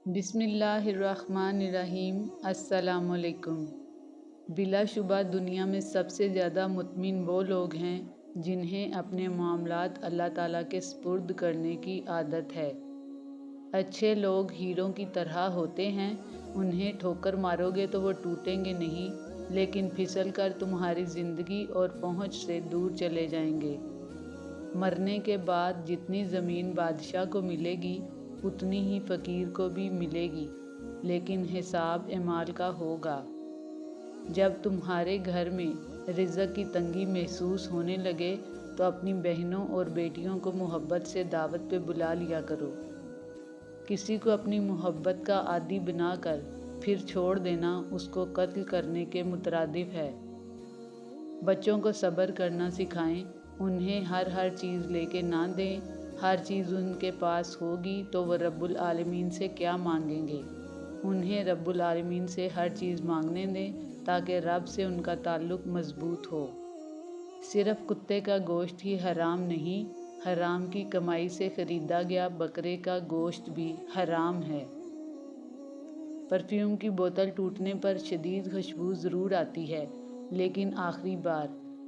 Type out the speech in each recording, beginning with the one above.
بسم اللہ الرحمن الرحیم۔ السلام علیکم۔ بلا شبہ دنیا میں سب سے زیادہ مطمئن وہ لوگ ہیں جنہیں اپنے معاملات اللہ تعالیٰ کے سپرد کرنے کی عادت ہے۔ اچھے لوگ ہیروں کی طرح ہوتے ہیں، انہیں ٹھوکر مارو گے تو وہ ٹوٹیں گے نہیں، لیکن پھسل کر تمہاری زندگی اور پہنچ سے دور چلے جائیں گے۔ مرنے کے بعد جتنی زمین بادشاہ کو ملے گی اتنی ہی فقیر کو بھی ملے گی، لیکن حساب اعمال کا ہوگا۔ جب تمہارے گھر میں رزق کی تنگی محسوس ہونے لگے تو اپنی بہنوں اور بیٹیوں کو محبت سے دعوت پہ بلا لیا کرو۔ کسی کو اپنی محبت کا عادی بنا کر پھر چھوڑ دینا اس کو قتل کرنے کے مترادف ہے۔ بچوں کو صبر کرنا سکھائیں، انہیں ہر چیز لے کے نہ دیں۔ ہر چیز ان کے پاس ہوگی تو وہ رب العالمین سے کیا مانگیں گے؟ انہیں رب العالمین سے ہر چیز مانگنے دیں تاکہ رب سے ان کا تعلق مضبوط ہو۔ صرف کتے کا گوشت ہی حرام نہیں، حرام کی کمائی سے خریدا گیا بکرے کا گوشت بھی حرام ہے۔ پرفیوم کی بوتل ٹوٹنے پر شدید خوشبو ضرور آتی ہے، لیکن آخری بار،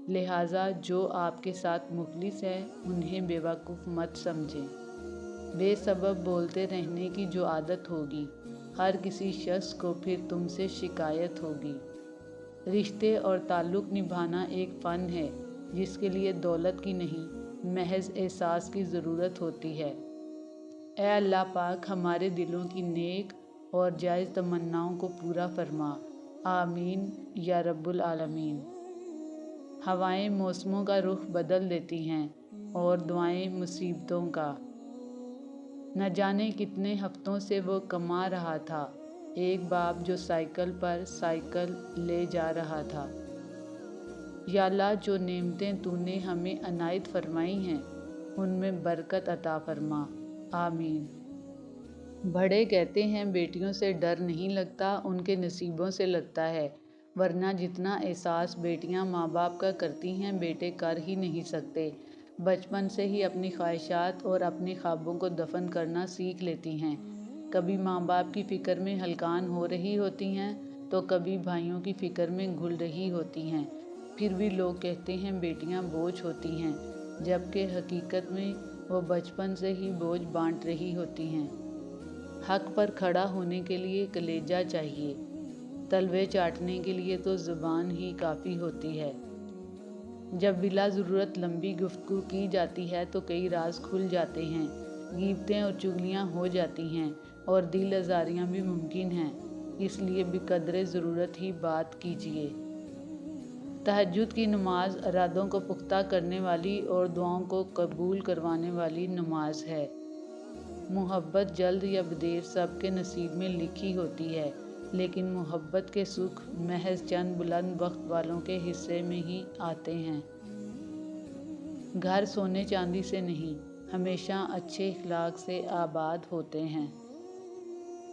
لہٰذا جو آپ کے ساتھ مخلص ہے انہیں بیوقوف مت سمجھیں۔ بے سبب بولتے رہنے کی جو عادت ہوگی، ہر کسی شخص کو پھر تم سے شکایت ہوگی۔ رشتے اور تعلق نبھانا ایک فن ہے جس کے لیے دولت کی نہیں، محض احساس کی ضرورت ہوتی ہے۔ اے اللہ پاک، ہمارے دلوں کی نیک اور جائز تمناؤں کو پورا فرما، آمین یا رب العالمین۔ ہوائیں موسموں کا رخ بدل دیتی ہیں اور دعائیں مصیبتوں کا۔ نہ جانے کتنے ہفتوں سے وہ کما رہا تھا، ایک باپ جو سائیکل پر سائیکل لے جا رہا تھا۔ یا اللہ، جو نعمتیں تو نے ہمیں عنایت فرمائی ہیں ان میں برکت عطا فرما، آمین۔ بڑے کہتے ہیں بیٹیوں سے ڈر نہیں لگتا، ان کے نصیبوں سے لگتا ہے، ورنہ جتنا احساس بیٹیاں ماں باپ کا کرتی ہیں بیٹے کر ہی نہیں سکتے۔ بچپن سے ہی اپنی خواہشات اور اپنے خوابوں کو دفن کرنا سیکھ لیتی ہیں۔ کبھی ماں باپ کی فکر میں ہلکان ہو رہی ہوتی ہیں تو کبھی بھائیوں کی فکر میں گھل رہی ہوتی ہیں۔ پھر بھی لوگ کہتے ہیں بیٹیاں بوجھ ہوتی ہیں، جبکہ حقیقت میں وہ بچپن سے ہی بوجھ بانٹ رہی ہوتی ہیں۔ حق پر کھڑا ہونے کے لیے کلیجہ چاہیے، تلوے چاٹنے کے لیے تو زبان ہی کافی ہوتی ہے۔ جب بلا ضرورت لمبی گفتگو کی جاتی ہے تو کئی راز کھل جاتے ہیں، غیبتیں اور چغلیاں ہو جاتی ہیں اور دل آزاریاں بھی ممکن ہیں، اس لیے بقدر ضرورت ہی بات کیجیے۔ تہجد کی نماز ارادوں کو پختہ کرنے والی اور دعاؤں کو قبول کروانے والی نماز ہے۔ محبت جلد یا بدیر سب کے نصیب میں لکھی ہوتی ہے، لیکن محبت کے سکھ محض چند بلند بخت والوں کے حصے میں ہی آتے ہیں۔ گھر سونے چاندی سے نہیں، ہمیشہ اچھے اخلاق سے آباد ہوتے ہیں۔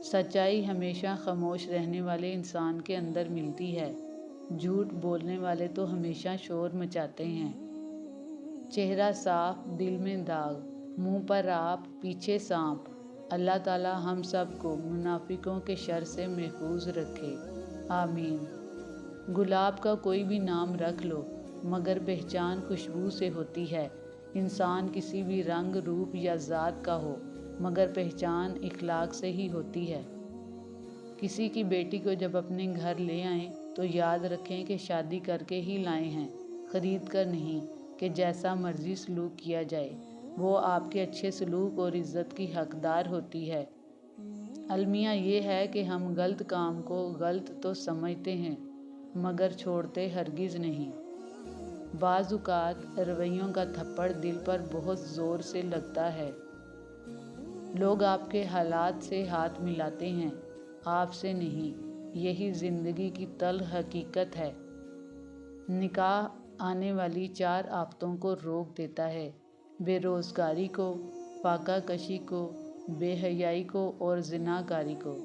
سچائی ہمیشہ خاموش رہنے والے انسان کے اندر ملتی ہے، جھوٹ بولنے والے تو ہمیشہ شور مچاتے ہیں۔ چہرہ صاف، دل میں داغ، منہ پر آپ، پیچھے سانپ۔ اللہ تعالیٰ ہم سب کو منافقوں کے شر سے محفوظ رکھے، آمین۔ گلاب کا کوئی بھی نام رکھ لو، مگر پہچان خوشبو سے ہوتی ہے۔ انسان کسی بھی رنگ، روپ یا ذات کا ہو، مگر پہچان اخلاق سے ہی ہوتی ہے۔ کسی کی بیٹی کو جب اپنے گھر لے آئیں تو یاد رکھیں کہ شادی کر کے ہی لائے ہیں، خرید کر نہیں کہ جیسا مرضی سلوک کیا جائے، وہ آپ کے اچھے سلوک اور عزت کی حقدار ہوتی ہے۔ المیہ یہ ہے کہ ہم غلط کام کو غلط تو سمجھتے ہیں، مگر چھوڑتے ہرگز نہیں۔ بعض اوقات رویوں کا تھپڑ دل پر بہت زور سے لگتا ہے۔ لوگ آپ کے حالات سے ہاتھ ملاتے ہیں، آپ سے نہیں، یہی زندگی کی تلخ حقیقت ہے۔ نکاح آنے والی 4 آفتوں کو روک دیتا ہے: بے روزگاری کو، فاقہ کشی کو، بے حیائی کو اور زنا کاری کو۔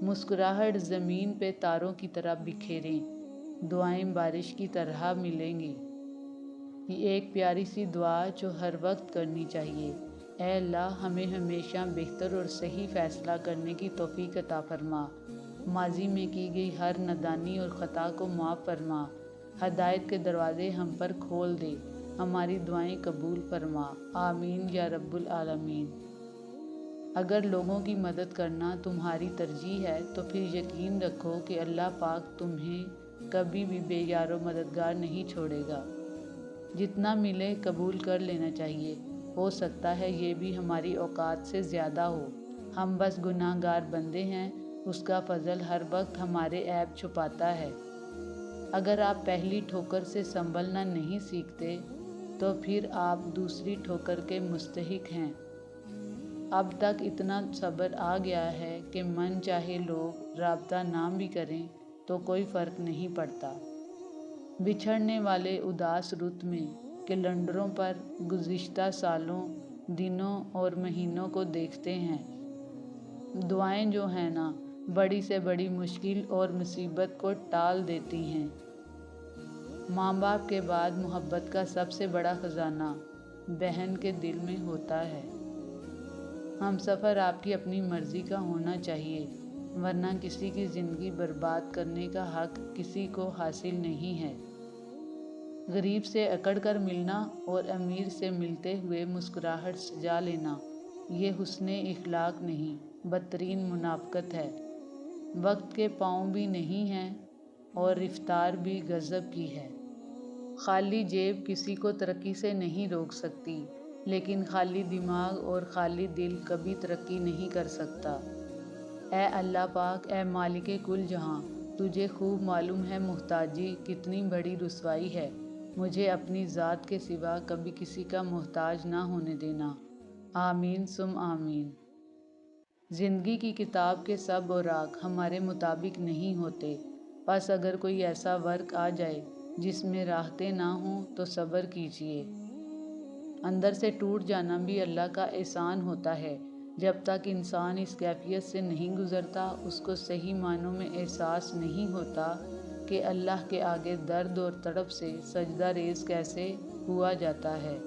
مسکراہٹ زمین پہ تاروں کی طرح بکھیریں، دعائیں بارش کی طرح ملیں گی۔ یہ ایک پیاری سی دعا جو ہر وقت کرنی چاہیے: اے اللہ ہمیں ہمیشہ بہتر اور صحیح فیصلہ کرنے کی توفیق عطا فرما، ماضی میں کی گئی ہر نادانی اور خطا کو معاف فرما، ہدایت کے دروازے ہم پر کھول دے، ہماری دعائیں قبول فرما، آمین یا رب العالمین۔ اگر لوگوں کی مدد کرنا تمہاری ترجیح ہے تو پھر یقین رکھو کہ اللہ پاک تمہیں کبھی بھی بے یار و مددگار نہیں چھوڑے گا۔ جتنا ملے قبول کر لینا چاہیے، ہو سکتا ہے یہ بھی ہماری اوقات سے زیادہ ہو، ہم بس گناہ گار بندے ہیں، اس کا فضل ہر وقت ہمارے عیب چھپاتا ہے۔ اگر آپ پہلی ٹھوکر سے سنبھلنا نہیں سیکھتے تو پھر آپ دوسری ٹھوکر کے مستحق ہیں۔ اب تک اتنا صبر آ گیا ہے کہ من چاہے لوگ رابطہ نہ بھی کریں تو کوئی فرق نہیں پڑتا۔ بچھڑنے والے اداس رت میں کیلنڈروں پر گزشتہ سالوں، دنوں اور مہینوں کو دیکھتے ہیں۔ دعائیں جو ہیں نا، بڑی سے بڑی مشکل اور مصیبت کو ٹال دیتی ہیں۔ ماں باپ کے بعد محبت کا سب سے بڑا خزانہ بہن کے دل میں ہوتا ہے۔ ہم سفر آپ کی اپنی مرضی کا ہونا چاہیے، ورنہ کسی کی زندگی برباد کرنے کا حق کسی کو حاصل نہیں ہے۔ غریب سے اکڑ کر ملنا اور امیر سے ملتے ہوئے مسکراہٹ سجا لینا، یہ حسن اخلاق نہیں، بدترین منافقت ہے۔ وقت کے پاؤں بھی نہیں ہیں اور رفتار بھی غضب کی ہے۔ خالی جیب کسی کو ترقی سے نہیں روک سکتی، لیکن خالی دماغ اور خالی دل کبھی ترقی نہیں کر سکتا۔ اے اللہ پاک، اے مالک کل جہاں، تجھے خوب معلوم ہے محتاجی کتنی بڑی رسوائی ہے، مجھے اپنی ذات کے سوا کبھی کسی کا محتاج نہ ہونے دینا، آمین ثم آمین۔ زندگی کی کتاب کے سب اوراق ہمارے مطابق نہیں ہوتے، بس اگر کوئی ایسا ورق آ جائے جس میں راحتیں نہ ہوں تو صبر کیجیے۔ اندر سے ٹوٹ جانا بھی اللہ کا احسان ہوتا ہے۔ جب تک انسان اس کیفیت سے نہیں گزرتا، اس کو صحیح معنوں میں احساس نہیں ہوتا کہ اللہ کے آگے درد اور تڑپ سے سجدہ ریز کیسے ہوا جاتا ہے۔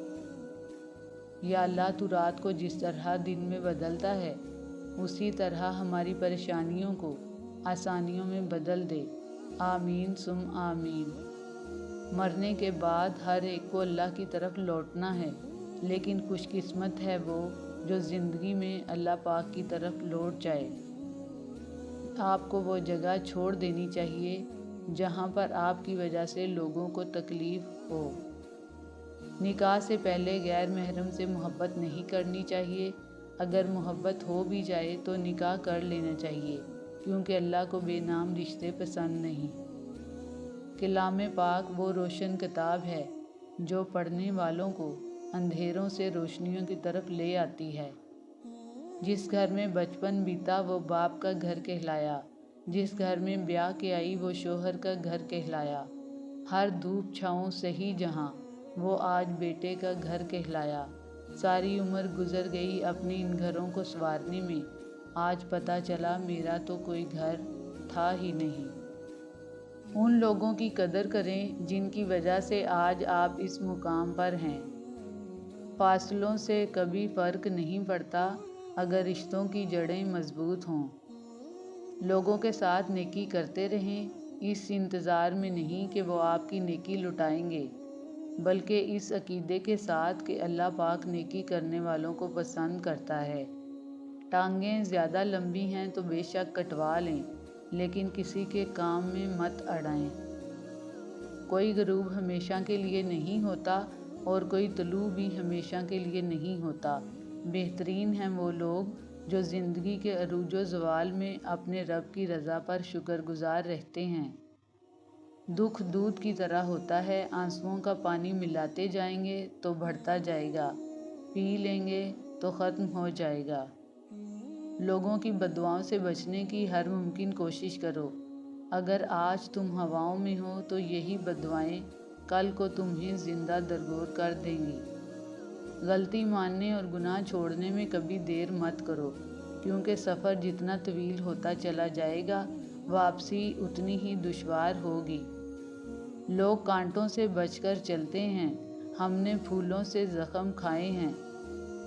یا اللہ، تو رات کو جس طرح دن میں بدلتا ہے، اسی طرح ہماری پریشانیوں کو آسانیوں میں بدل دے، آمین ثم آمین۔ مرنے کے بعد ہر ایک کو اللہ کی طرف لوٹنا ہے، لیکن خوش قسمت ہے وہ جو زندگی میں اللہ پاک کی طرف لوٹ جائے۔ آپ کو وہ جگہ چھوڑ دینی چاہیے جہاں پر آپ کی وجہ سے لوگوں کو تکلیف ہو۔ نکاح سے پہلے غیر محرم سے محبت نہیں کرنی چاہیے، اگر محبت ہو بھی جائے تو نکاح کر لینا چاہیے، کیونکہ اللہ کو بے نام رشتے پسند نہیں۔ کلام پاک وہ روشن کتاب ہے جو پڑھنے والوں کو اندھیروں سے روشنیوں کی طرف لے آتی ہے۔ جس گھر میں بچپن بیتا وہ باپ کا گھر کہلایا، جس گھر میں بیاہ کے آئی وہ شوہر کا گھر کہلایا۔ ہر دھوپ چھاؤں سہی جہاں وہ آج بیٹے کا گھر کہلایا۔ ساری عمر گزر گئی اپنے ان گھروں کو سنوارنے میں، آج پتہ چلا میرا تو کوئی گھر تھا ہی نہیں۔ ان لوگوں کی قدر کریں جن کی وجہ سے آج آپ اس مقام پر ہیں۔ فاصلوں سے کبھی فرق نہیں پڑتا اگر رشتوں کی جڑیں مضبوط ہوں۔ لوگوں کے ساتھ نیکی کرتے رہیں، اس انتظار میں نہیں کہ وہ آپ کی نیکی لٹائیں گے، بلکہ اس عقیدے کے ساتھ کہ اللہ پاک نیکی کرنے والوں کو پسند کرتا ہے۔ ٹانگیں زیادہ لمبی ہیں تو بے شک کٹوا لیں، لیکن کسی کے کام میں مت اڑائیں۔ کوئی غروب ہمیشہ کے لیے نہیں ہوتا اور کوئی طلوع بھی ہمیشہ کے لیے نہیں ہوتا۔ بہترین ہیں وہ لوگ جو زندگی کے عروج و زوال میں اپنے رب کی رضا پر شکر گزار رہتے ہیں۔ دکھ دودھ کی طرح ہوتا ہے، آنسوؤں کا پانی ملاتے جائیں گے تو بڑھتا جائے گا، پی لیں گے تو ختم ہو جائے گا۔ لوگوں کی بددعاؤں سے بچنے کی ہر ممکن کوشش کرو، اگر آج تم ہواؤں میں ہو تو یہی بددعائیں کل کو تمہیں زندہ درگور کر دیں گی۔ غلطی ماننے اور گناہ چھوڑنے میں کبھی دیر مت کرو، کیونکہ سفر جتنا طویل ہوتا چلا جائے گا، واپسی اتنی ہی دشوار ہوگی۔ لوگ کانٹوں سے بچ کر چلتے ہیں، ہم نے پھولوں سے زخم کھائے ہیں۔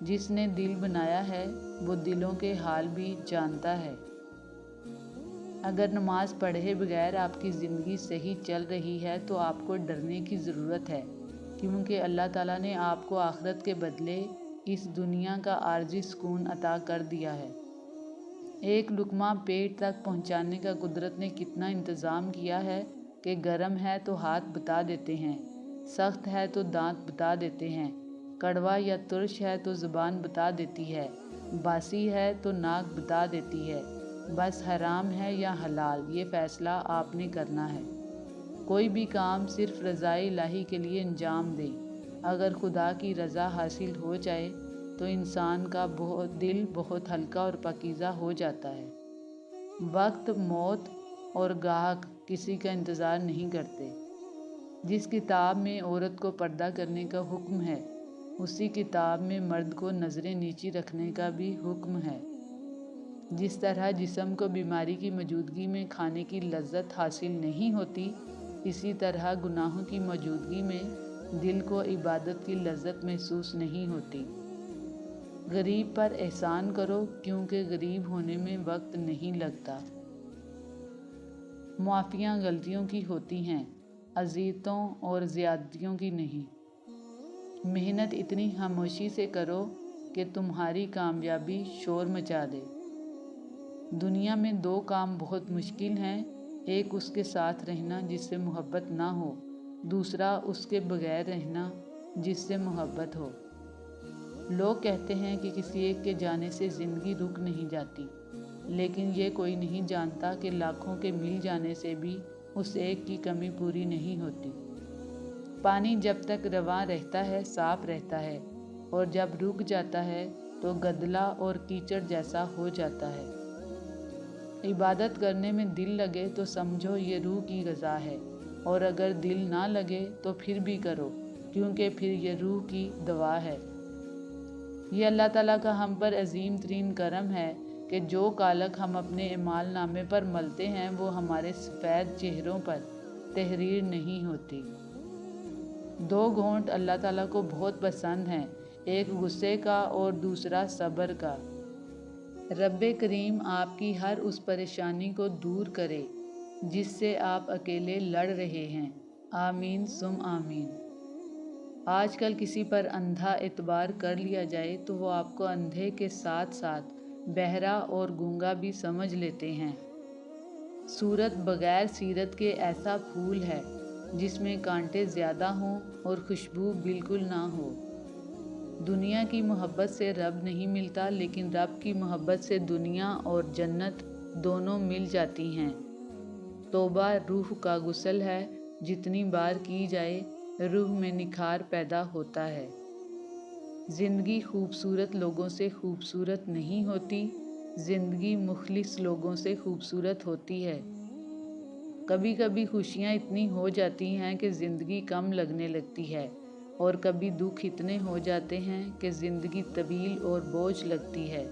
جس نے دل بنایا ہے وہ دلوں کے حال بھی جانتا ہے۔ اگر نماز پڑھے بغیر آپ کی زندگی صحیح چل رہی ہے تو آپ کو ڈرنے کی ضرورت ہے، کیونکہ اللہ تعالیٰ نے آپ کو آخرت کے بدلے اس دنیا کا عارضی سکون عطا کر دیا ہے۔ ایک لقمہ پیٹ تک پہنچانے کا قدرت نے کتنا انتظام کیا ہے کہ گرم ہے تو ہاتھ بتا دیتے ہیں، سخت ہے تو دانت بتا دیتے ہیں، کڑوا یا ترش ہے تو زبان بتا دیتی ہے، باسی ہے تو ناک بتا دیتی ہے، بس حرام ہے یا حلال یہ فیصلہ آپ نے کرنا ہے۔ کوئی بھی کام صرف رضائے الہی کے لیے انجام دیں۔ اگر خدا کی رضا حاصل ہو جائے تو انسان کا دل بہت ہلکا اور پاکیزہ ہو جاتا ہے۔ وقت، موت اور گاہک کسی کا انتظار نہیں کرتے۔ جس کتاب میں عورت کو پردہ کرنے کا حکم ہے، اسی کتاب میں مرد کو نظریں نیچی رکھنے کا بھی حکم ہے۔ جس طرح جسم کو بیماری کی موجودگی میں کھانے کی لذت حاصل نہیں ہوتی، اسی طرح گناہوں کی موجودگی میں دل کو عبادت کی لذت محسوس نہیں ہوتی۔ غریب پر احسان کرو کیونکہ غریب ہونے میں وقت نہیں لگتا۔ معافیاں غلطیوں کی ہوتی ہیں، اذیتوں اور زیادتیوں کی نہیں۔ محنت اتنی خاموشی سے کرو کہ تمہاری کامیابی شور مچا دے۔ دنیا میں دو کام بہت مشکل ہیں، ایک اس کے ساتھ رہنا جس سے محبت نہ ہو، دوسرا اس کے بغیر رہنا جس سے محبت ہو۔ لوگ کہتے ہیں کہ کسی ایک کے جانے سے زندگی رک نہیں جاتی، لیکن یہ کوئی نہیں جانتا کہ لاکھوں کے مل جانے سے بھی اس ایک کی کمی پوری نہیں ہوتی۔ پانی جب تک رواں رہتا ہے صاف رہتا ہے، اور جب رک جاتا ہے تو گدلا اور کیچڑ جیسا ہو جاتا ہے۔ عبادت کرنے میں دل لگے تو سمجھو یہ روح کی غذا ہے، اور اگر دل نہ لگے تو پھر بھی کرو، کیونکہ پھر یہ روح کی دوا ہے۔ یہ اللہ تعالیٰ کا ہم پر عظیم ترین کرم ہے کہ جو کالک ہم اپنے اعمال نامے پر ملتے ہیں وہ ہمارے سفید چہروں پر تحریر نہیں ہوتی۔ دو گھونٹ اللہ تعالیٰ کو بہت پسند ہیں، ایک غصے کا اور دوسرا صبر کا۔ رب کریم آپ کی ہر اس پریشانی کو دور کرے جس سے آپ اکیلے لڑ رہے ہیں، آمین ثم آمین۔ آج کل کسی پر اندھا اعتبار کر لیا جائے تو وہ آپ کو اندھے کے ساتھ ساتھ بہرا اور گونگا بھی سمجھ لیتے ہیں۔ صورت بغیر سیرت کے ایسا پھول ہے جس میں کانٹے زیادہ ہوں اور خوشبو بالکل نہ ہو۔ دنیا کی محبت سے رب نہیں ملتا، لیکن رب کی محبت سے دنیا اور جنت دونوں مل جاتی ہیں۔ توبہ روح کا غسل ہے، جتنی بار کی جائے روح میں نکھار پیدا ہوتا ہے۔ زندگی خوبصورت لوگوں سے خوبصورت نہیں ہوتی، زندگی مخلص لوگوں سے خوبصورت ہوتی ہے۔ کبھی کبھی خوشیاں اتنی ہو جاتی ہیں کہ زندگی کم لگنے لگتی ہے، اور کبھی دکھ اتنے ہو جاتے ہیں کہ زندگی طویل اور بوجھ لگتی ہے۔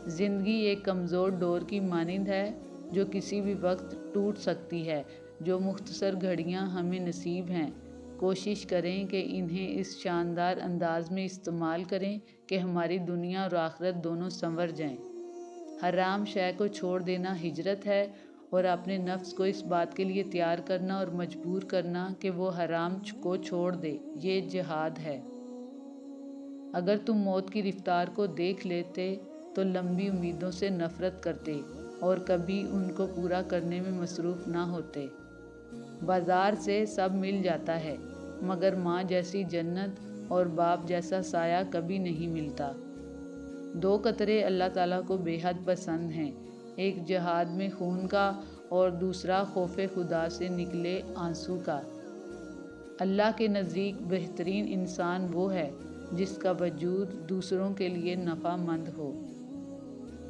زندگی ایک کمزور ڈور کی مانند ہے جو کسی بھی وقت ٹوٹ سکتی ہے۔ جو مختصر گھڑیاں ہمیں نصیب ہیں، کوشش کریں کہ انہیں اس شاندار انداز میں استعمال کریں کہ ہماری دنیا اور آخرت دونوں سنور جائیں۔ حرام شے کو چھوڑ دینا ہجرت ہے، اور اپنے نفس کو اس بات کے لیے تیار کرنا اور مجبور کرنا کہ وہ حرام کو چھوڑ دے، یہ جہاد ہے۔ اگر تم موت کی رفتار کو دیکھ لیتے تو لمبی امیدوں سے نفرت کرتے اور کبھی ان کو پورا کرنے میں مصروف نہ ہوتے۔ بازار سے سب مل جاتا ہے، مگر ماں جیسی جنت اور باپ جیسا سایہ کبھی نہیں ملتا۔ دو قطرے اللہ تعالیٰ کو بے حد پسند ہیں، ایک جہاد میں خون کا اور دوسرا خوف خدا سے نکلے آنسو کا۔ اللہ کے نزدیک بہترین انسان وہ ہے جس کا وجود دوسروں کے لیے نفع مند ہو۔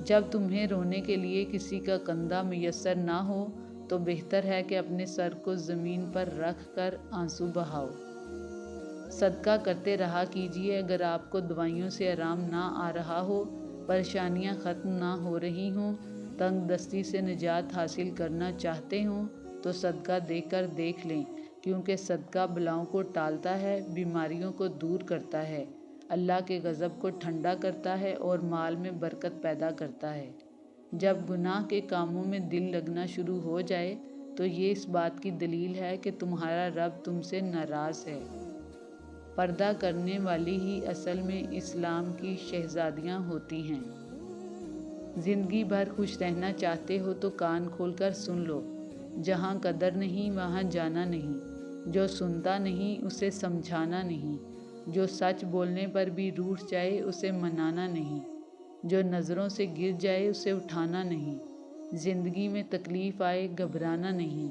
جب تمہیں رونے کے لیے کسی کا کندھا میسر نہ ہو تو بہتر ہے کہ اپنے سر کو زمین پر رکھ کر آنسو بہاؤ۔ صدقہ کرتے رہا کیجیے، اگر آپ کو دوائیوں سے آرام نہ آ رہا ہو، پریشانیاں ختم نہ ہو رہی ہوں، تنگ دستی سے نجات حاصل کرنا چاہتے ہوں تو صدقہ دے کر دیکھ لیں، کیونکہ صدقہ بلاؤں کو ٹالتا ہے، بیماریوں کو دور کرتا ہے، اللہ کے غضب کو ٹھنڈا کرتا ہے اور مال میں برکت پیدا کرتا ہے۔ جب گناہ کے کاموں میں دل لگنا شروع ہو جائے تو یہ اس بات کی دلیل ہے کہ تمہارا رب تم سے ناراض ہے۔ پردہ کرنے والی ہی اصل میں اسلام کی شہزادیاں ہوتی ہیں۔ زندگی بھر خوش رہنا چاہتے ہو تو کان کھول کر سن لو، جہاں قدر نہیں وہاں جانا نہیں، جو سنتا نہیں اسے سمجھانا نہیں، جو سچ بولنے پر بھی روٹھ جائے اسے منانا نہیں، جو نظروں سے گر جائے اسے اٹھانا نہیں، زندگی میں تکلیف آئے گھبرانا نہیں،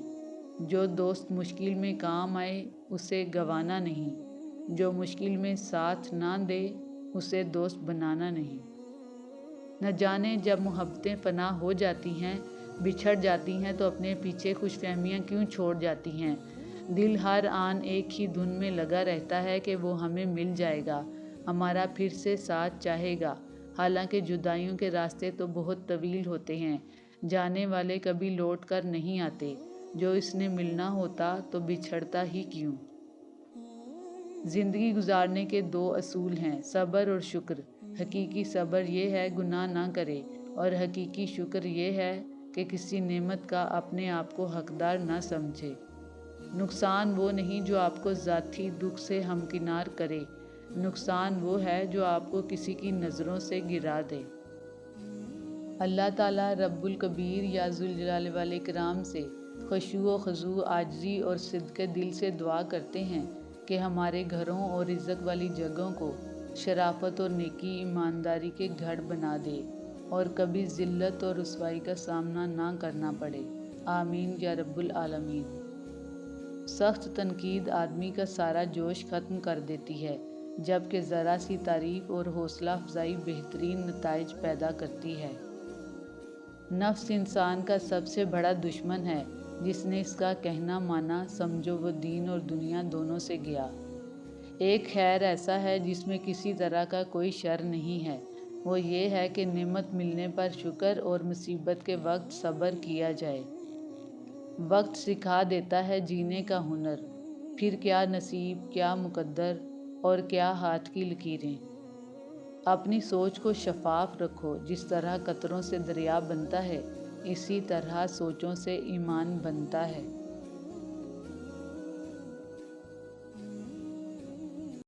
جو دوست مشکل میں کام آئے اسے گنوانا نہیں، جو مشکل میں ساتھ نہ دے اسے دوست بنانا نہیں۔ نہ جانے جب محبتیں فنا ہو جاتی ہیں، بچھڑ جاتی ہیں تو اپنے پیچھے خوش فہمیاں کیوں چھوڑ جاتی ہیں۔ دل ہر آن ایک ہی دھن میں لگا رہتا ہے کہ وہ ہمیں مل جائے گا، ہمارا پھر سے ساتھ چاہے گا، حالانکہ جدائیوں کے راستے تو بہت طویل ہوتے ہیں، جانے والے کبھی لوٹ کر نہیں آتے، جو اس نے ملنا ہوتا تو بچھڑتا ہی کیوں۔ زندگی گزارنے کے دو اصول ہیں، صبر اور شکر۔ حقیقی صبر یہ ہے گناہ نہ کرے، اور حقیقی شکر یہ ہے کہ کسی نعمت کا اپنے آپ کو حقدار نہ سمجھے۔ نقصان وہ نہیں جو آپ کو ذاتی دکھ سے ہمکنار کرے، نقصان وہ ہے جو آپ کو کسی کی نظروں سے گرا دے۔ اللہ تعالیٰ رب الکبیر یا ذوالجلال والاکرام سے خشوع و خضوع، عاجزی اور صدق دل سے دعا کرتے ہیں کہ ہمارے گھروں اور رزق والی جگہوں کو شرافت اور نیکی ایمانداری کے گھر بنا دے اور کبھی ذلت اور رسوائی کا سامنا نہ کرنا پڑے، آمین یا رب العالمین۔ سخت تنقید آدمی کا سارا جوش ختم کر دیتی ہے، جبکہ ذرا سی تعریف اور حوصلہ افزائی بہترین نتائج پیدا کرتی ہے۔ نفس انسان کا سب سے بڑا دشمن ہے، جس نے اس کا کہنا مانا سمجھو وہ دین اور دنیا دونوں سے گیا۔ ایک خیر ایسا ہے جس میں کسی طرح کا کوئی شر نہیں ہے، وہ یہ ہے کہ نعمت ملنے پر شکر اور مصیبت کے وقت صبر کیا جائے۔ وقت سکھا دیتا ہے جینے کا ہنر، پھر کیا نصیب، کیا مقدر اور کیا ہاتھ کی لکیریں۔ اپنی سوچ کو شفاف رکھو، جس طرح قطروں سے دریا بنتا ہے اسی طرح سوچوں سے ایمان بنتا ہے۔